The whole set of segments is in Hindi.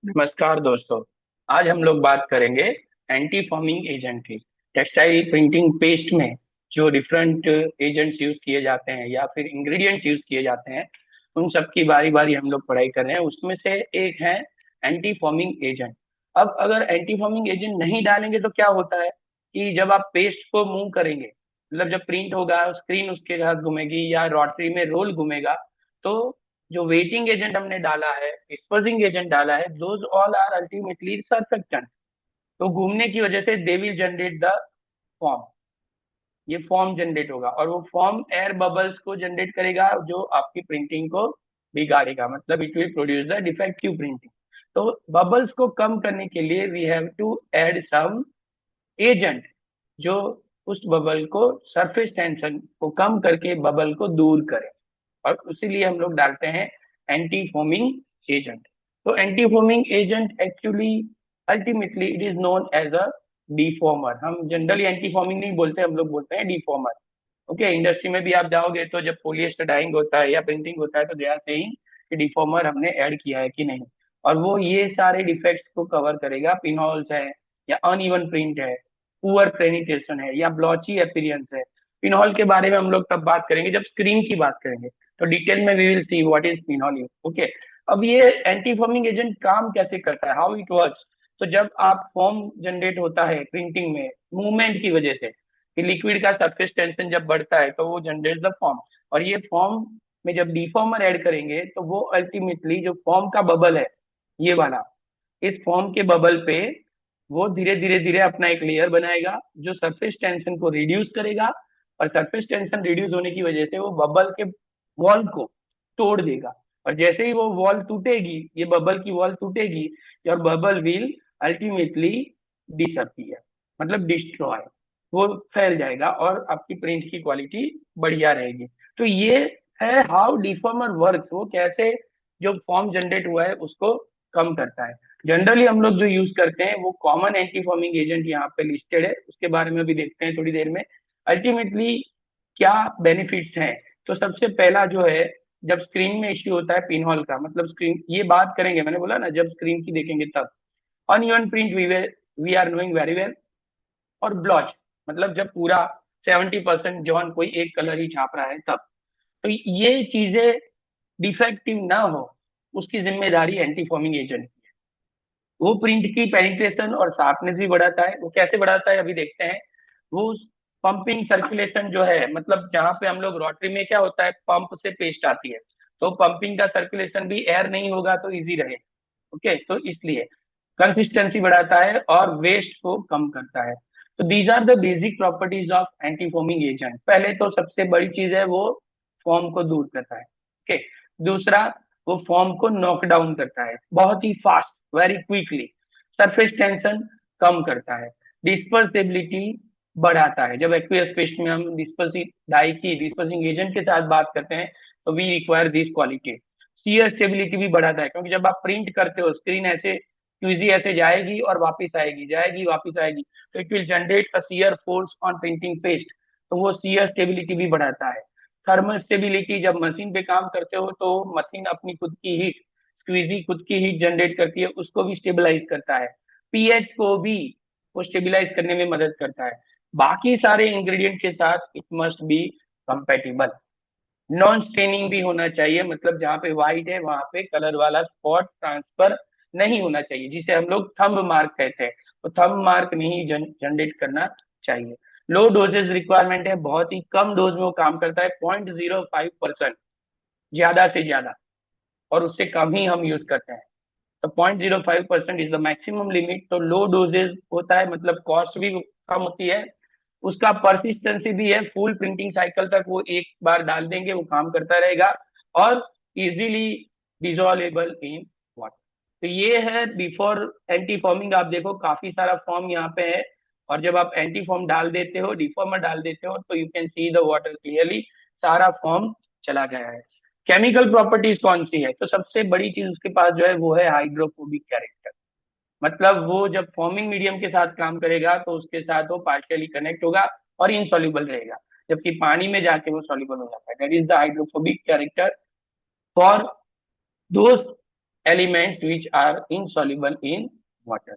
नमस्कार दोस्तों। आज हम लोग बात करेंगे एंटी फॉर्मिंग एजेंट की। टेक्सटाइल प्रिंटिंग पेस्ट में जो डिफरेंट एजेंट्स यूज किए जाते हैं या फिर इंग्रेडिएंट्स यूज किए जाते हैं, उन सब की बारी बारी हम लोग पढ़ाई कर रहे हैं। उसमें से एक है एंटी फॉर्मिंग एजेंट। अब अगर एंटी फॉर्मिंग एजेंट नहीं डालेंगे तो क्या होता है कि जब आप पेस्ट को मूव करेंगे, मतलब जब प्रिंट होगा स्क्रीन उसके साथ घूमेगी या रोटरी में रोल घूमेगा, तो जो वेटिंग एजेंट हमने डाला है, डिस्पर्सिंग एजेंट डाला है, those all are ultimately surfactant. तो घूमने की वजह से they will generate the foam. ये फॉर्म जनरेट होगा और वो फॉर्म एयर बबल्स को जनरेट करेगा जो आपकी प्रिंटिंग को बिगाड़ेगा, मतलब it will produce the defective printing. तो बबल्स को कम करने के लिए we have to add some agent जो उस बबल को, सरफेस टेंशन को कम करके बबल को दूर करे। और इसीलिए हम लोग डालते हैं एंटी फोमिंग एजेंट। तो anti foaming agent actually ultimately it is known as a defoamer. हम जनरली एंटी फोमिंग नहीं बोलते, हम लोग बोलते हैं डिफॉर्मर। ओके, इंडस्ट्री में भी आप जाओगे तो जब पोलिएस्टर डाइंग होता है या प्रिंटिंग होता है तो दे आर सेइंग कि डिफॉर्मर हमने ऐड किया है कि नहीं। और वो ये सारे डिफेक्ट्स को कवर करेगा। पिनहोल्स है या अनइवन प्रिंट है, पुअर पेनिट्रेशन है या ब्लॉची अपीयरेंस है। पिनहोल के बारे में हम लोग तब बात करेंगे जब स्क्रीन की बात करेंगे, तो डिटेल में we will see what is phenol. Okay, अब ये एंटी फॉर्मिंग एजेंट काम कैसे करता है, हाउ इट वर्क्स। तो जब आप फॉर्म जनरेट होता है प्रिंटिंग में मूवमेंट की वजह से, कि लिक्विड का सरफेस टेंशन जब बढ़ता है तो वो जनरेट द फॉर्म। और ये फॉर्म में जब डिफॉर्मर ऐड करेंगे तो वो अल्टीमेटली जो फॉर्म का बबल है, ये वाला, इस फॉर्म के बबल पे वो धीरे धीरे धीरे अपना एक लेयर बनाएगा जो सरफेस टेंशन को रिड्यूस करेगा। और सरफेस टेंशन रिड्यूस होने की वजह से वो बबल के वॉल को तोड़ देगा। और जैसे ही वो वॉल टूटेगी, ये बबल की वॉल टूटेगी, और बबल विल अल्टीमेटली डिसअपियर, मतलब डिस्ट्रॉय, वो फैल जाएगा और आपकी प्रिंट की क्वालिटी बढ़िया रहेगी। तो ये है हाउ डिफॉर्मर वर्क्स, वो कैसे जो फॉर्म जनरेट हुआ है उसको कम करता है। जनरली हम लोग जो यूज करते हैं वो कॉमन एंटी फॉर्मिंग एजेंट यहाँ पे लिस्टेड है, उसके बारे में भी देखते हैं थोड़ी देर में। अल्टीमेटली क्या बेनिफिट्स हैं। तो सबसे पहला जो है, जब स्क्रीन में इश्यू होता है पिनहोल का, मतलब स्क्रीन, ये बात करेंगे, मैंने बोला ना जब स्क्रीन की देखेंगे तब। Uneven print we are knowing very well. और ब्लॉच, मतलब जब पूरा 70% जवान कोई एक कलर ही छाप रहा है तब। तो ये चीजें डिफेक्टिव ना हो, उसकी जिम्मेदारी एंटी फॉर्मिंग एजेंट की है। वो प्रिंट की पेनिट्रेशन और शार्पनेस भी बढ़ाता है। वो कैसे बढ़ाता है अभी देखते हैं। वो पंपिंग सर्कुलेशन जो है, मतलब जहां पे हम लोग रोटरी में क्या होता है, पंप से पेस्ट आती है, तो पंपिंग का सर्कुलेशन भी एयर नहीं होगा तो इजी रहे। ओके, तो इसलिए कंसिस्टेंसी बढ़ाता है और वेस्ट को कम करता है। तो these are the basic properties of anti foaming agent. पहले तो सबसे बड़ी चीज है वो फॉर्म को दूर करता है। ओके, दूसरा, वो फॉर्म को नॉक डाउन करता है बहुत ही fast, very quickly. Surface tension कम करता है। डिस्पर्सिबिलिटी बढ़ाता है। जब एक्वियस पेस्ट में हम डिस्पर्सिंग डाई की डिस्पर्सिंग एजेंट के साथ बात करते हैं तो we require this quality. Shear stability भी बढ़ाता है, क्योंकि जब आप प्रिंट करते हो स्क्रीन ऐसे क्यूजी ऐसे जाएगी और वापस आएगी, जाएगी वापस आएगी, तो it will generate a shear force on printing paste. तो वो सीयर स्टेबिलिटी भी बढ़ाता है। थर्मल स्टेबिलिटी, जब मशीन पे काम करते हो तो मशीन अपनी खुद की हीट, स्क्वीजी खुद की हीट जनरेट करती है, उसको भी स्टेबलाइज करता है। पीएच को भी वो स्टेबलाइज करने में मदद करता है। बाकी सारे इंग्रेडिएंट के साथ it must be compatible. Non staining भी होना चाहिए, मतलब जहाँ पे व्हाइट है वहां पे कलर वाला स्पॉट ट्रांसफर नहीं होना चाहिए, जिसे हम लोग थंब मार्क कहते हैं। तो थंब मार्क नहीं जनरेट करना चाहिए। लो डोजेज रिक्वायरमेंट है, बहुत ही कम डोज में वो काम करता है, 0.05%, ज्यादा से ज्यादा, और उससे कम ही हम यूज करते हैं। तो 0.05% इज द मैक्सिमम लिमिट। तो लो डोजेज होता है, मतलब कॉस्ट भी कम होती है, उसका परसिस्टेंसी भी है, फुल प्रिंटिंग साइकिल तक वो एक बार डाल देंगे वो काम करता रहेगा, और इजीली डिजोल्वेबल इन वाटर। तो ये है बिफोर एंटी फॉर्मिंग। आप देखो काफी सारा फॉर्म यहाँ पे है, और जब आप एंटी फॉर्म डाल देते हो, डिफॉर्मर डाल देते हो, तो you can see the water clearly, सारा फॉर्म चला गया है। केमिकल प्रॉपर्टीज कौन सी है, तो सबसे बड़ी चीज उसके पास जो है वो है हाइड्रोफोबिक कैरेक्टर। मतलब वो जब फॉर्मिंग मीडियम के साथ काम करेगा तो उसके साथ वो पार्शियली कनेक्ट होगा और इनसॉल्युबल रहेगा, जबकि पानी में जाके वो सॉल्युबल हो जाता है। That is the hydrophobic character for those elements which are insoluble in water.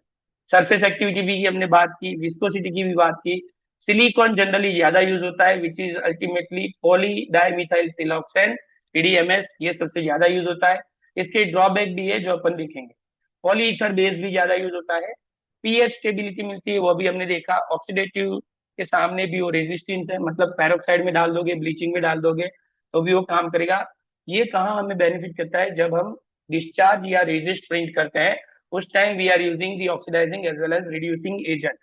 Surface activity भी की हमने बात की, विस्कोसिटी की भी बात की। सिलिकॉन जनरली ज्यादा यूज होता है, विच is ultimately poly dimethyl siloxane, PDMS, ये सबसे ज्यादा यूज होता है। इसके ड्रॉबैक भी है जो अपन देखेंगे। पॉलीइथर बेस भी ज्यादा यूज होता है। पीएच स्टेबिलिटी मिलती है, वो भी हमने देखा। ऑक्सीडेटिव के सामने भी वो रेजिस्टेंस है, मतलब पेरोक्साइड में डाल दोगे, ब्लीचिंग में डाल दोगे तो भी वो काम करेगा। ये कहाँ हमें बेनिफिट करता है, जब हम डिस्चार्ज या रेजिस्ट प्रिंट करते हैं, उस time we are using the oxidising as well as reducing agent,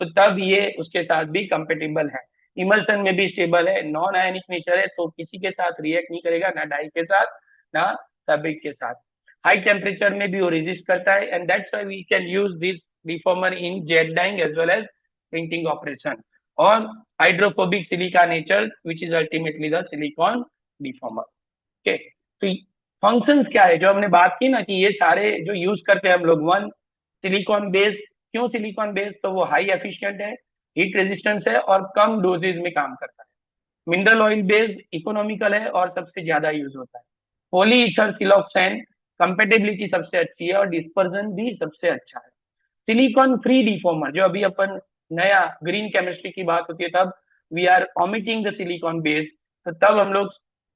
तो तब ये उसके साथ भी कंपेटेबल है। इमल्सन में भी स्टेबल है, नॉन आयनिक नेचर है, तो किसी के साथ रिएक्ट नहीं करेगा, ना डाई के साथ ना फैब्रिक के साथ। हाई टेम्परेचर में भी वो रेजिस्ट करता है, and that's why we can use this defoamer in jet dyeing as well as printing operation. और hydrophobic silica nature which is ultimately the silicone defoamer. Okay, तो फंक्शंस क्या है जो हमने बात की ना, कि ये सारे जो यूज करते हैं हम लोग। One, silicon base. क्यों सिलिकॉन बेस? तो वो हाई एफिशिएंट है, हीट रेजिस्टेंस है और कम डोजेज में काम करता है। मिनरल ऑयल बेस्ड इकोनॉमिकल है और सबसे ज्यादा यूज होता है। पॉली ईथर सिलोक्सेन, कंपेटेबिलिटी सबसे अच्छी है और डिस्पर्जन भी सबसे अच्छा है। सिलिकॉन फ्री डिफॉर्मर, जो अभी अपन नया ग्रीन केमिस्ट्री की बात होती है तब we are omitting the silicone base, तो तब हम लोग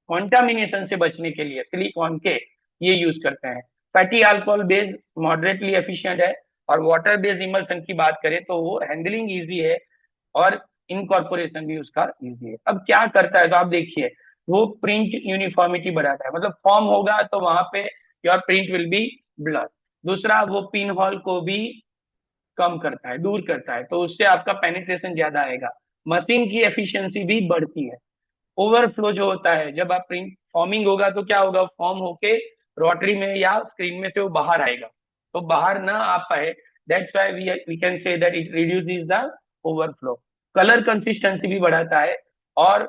कॉन्टामिनेशन से बचने के लिए सिलिकॉन के ये यूज करते हैं। Fatty alcohol base moderately efficient है। और वाटर बेस्ड इमल्सन की बात करें तो वो हैंडलिंग इजी है और इनकॉर्पोरेशन भी उसका इजी है। अब क्या करता है, तो आप देखिए, वो प्रिंट यूनिफॉर्मिटी बढ़ाता है, मतलब फॉर्म होगा तो वहां पे your print will be blur. दूसरा, वो पिन होल को भी कम करता है, दूर करता है, तो उससे आपका पेनिट्रेशन ज्यादा आएगा। मशीन की एफिशिएंसी भी बढ़ती है। ओवरफ्लो जो होता है, जब आप प्रिंट फॉर्मिंग होगा तो क्या होगा, फॉर्म होके रोटरी में या स्क्रीन में से वो बाहर आएगा, तो बाहर ना आ पाए, that's why we can say that it reduces the overflow. Colour consistency भी बढ़ाता है। और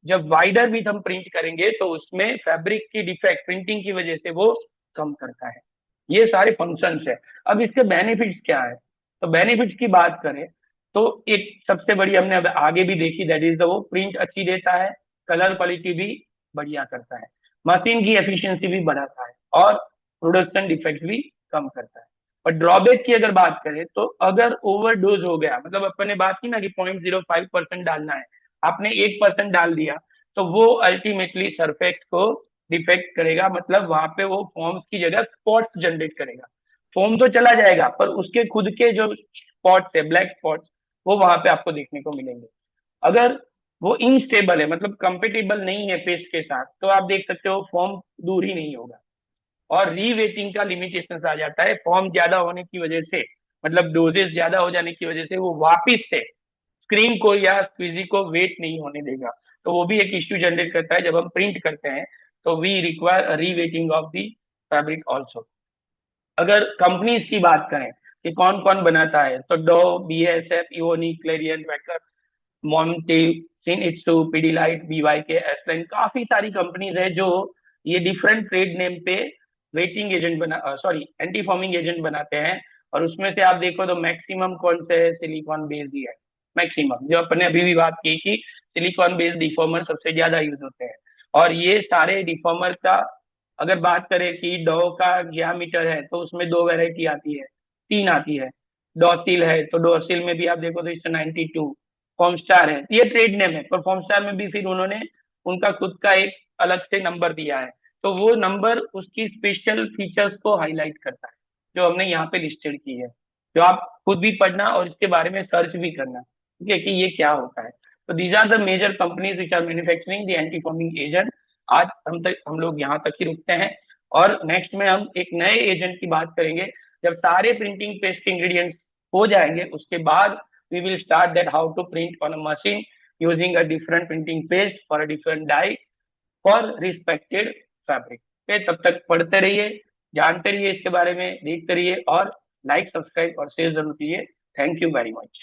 जब वाइडर विथ हम प्रिंट करेंगे तो उसमें फैब्रिक की डिफेक्ट प्रिंटिंग की वजह से वो कम करता है। ये सारे फंक्शंस है। अब इसके बेनिफिट्स क्या है, तो बेनिफिट्स की बात करें तो एक सबसे बड़ी हमने अब आगे भी देखी, दैट इज द वो प्रिंट अच्छी देता है, कलर क्वालिटी भी बढ़िया करता है, मशीन की एफिशिएंसी भी बढ़ाता है और प्रोडक्शन डिफेक्ट भी कम करता है। और ड्रॉबैक की अगर बात करें तो अगर ओवरडोज हो गया, मतलब अपन ने बात की ना कि 0.05% डालना है, आपने 1% डाल दिया, तो वो अल्टीमेटली सरफेक्स को डिफेक्ट करेगा, मतलब वहां पे वो फॉर्म्स की जगह स्पॉट्स जनरेट करेगा। फोम तो चला जाएगा पर उसके खुद के जो स्पॉट्स है, ब्लैक स्पॉट्स, वो वहां पे आपको देखने को मिलेंगे। अगर वो इनस्टेबल है, मतलब कंपेटेबल नहीं है पेस्ट के साथ, तो आप देख सकते हो फॉर्म दूर ही नहीं होगा। और रीवेटिंग का लिमिटेशन आ जाता है, फॉर्म ज्यादा होने की वजह से, मतलब डोजेस ज्यादा हो जाने की वजह से वो वापिस से स्क्रीन को या स्क्वीजी को वेट नहीं होने देगा, तो वो भी एक इश्यू जनरेट करता है। जब हम प्रिंट करते हैं तो we require rewetting of the fabric also. अगर कंपनीज की बात करें कि कौन कौन बनाता है, तो Dow, BSF, Evonik, Clariant, Wacker, मोंटी, सिनइत्सु, पीडीलाइट, बीवाईके, एसलाइन, काफी सारी कंपनीज है जो ये डिफरेंट ट्रेड नेम पे wetting agent sorry anti foaming agent बनाते हैं। और उसमें से आप देखो तो मैक्सिमम कौन से है, सिलिकॉन बेस्ड ही है मैक्सिमम। जो अपने अभी भी बात की कि सिलिकॉन बेस्ड डिफॉर्मर सबसे ज्यादा यूज होते हैं। और ये सारे डिफॉर्मर का अगर बात करें कि डो का डियामीटर है तो उसमें दो वेराइटी आती है, तीन आती है। डॉसिल है तो डॉसिल में भी आप देखो तो 92, फॉर्मस्टार है, ये ट्रेड नेम है, पर फॉर्मस्टार में भी फिर उन्होंने उनका खुद का एक अलग से नंबर दिया है, तो वो नंबर उसकी स्पेशल फीचर्स को हाईलाइट करता है जो हमने यहाँ पे लिस्टेड की है, जो आप खुद भी पढ़ना और इसके बारे में सर्च भी करना, ठीक है, कि ये क्या होता है। तो these are the major companies which are manufacturing the anti foaming agent. आज हम लोग यहाँ तक ही रुकते हैं, और नेक्स्ट में हम एक नए एजेंट की बात करेंगे। जब सारे प्रिंटिंग पेस्ट के इंग्रेडिएंट्स हो जाएंगे उसके बाद we will start that how to print on a machine using a different printing paste for a different dye for respected fabric। okay, तब तक पढ़ते रहिए, जानते रहिए इसके बारे में, देखते रहिए और लाइक, सब्सक्राइब और शेयर जरूर कीजिए। Thank you very much.